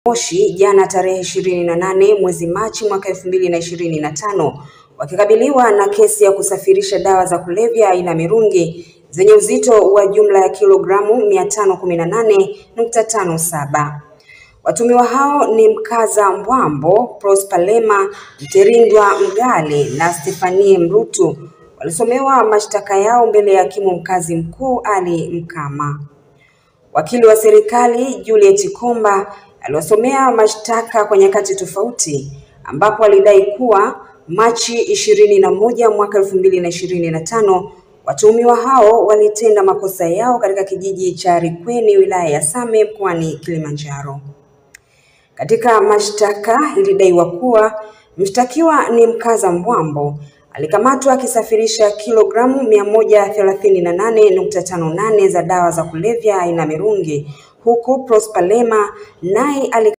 Moshi jana tarehe 28 mwezi Machi mwaka 2025 wakikabiliwa na kesi ya kusafirisha dawa za kulevya aina mirungi zenye uzito wa jumla ya kilogramu 518.57. Watumiwa hao ni Mkaza Mbwambo, Prosper Lema, Mterindwa Mgale na Stephanie Mrutu. Walisomewa mashtaka yao mbele ya hakimu mkazi mkuu Ali Mkama. Wakili wa serikali Juliet Komba aliwasomea mashtaka kwa nyakati tofauti, ambapo alidai kuwa Machi 21 mwaka 2025 watuhumiwa hao walitenda makosa yao katika kijiji cha Rikweni, wilaya ya Same, mkoani Kilimanjaro. Katika mashtaka ilidaiwa kuwa mshtakiwa ni Mkaza Mbwambo alikamatwa akisafirisha kilogramu 138.58 za dawa za kulevya aina mirungi, huku Prosper Lema naye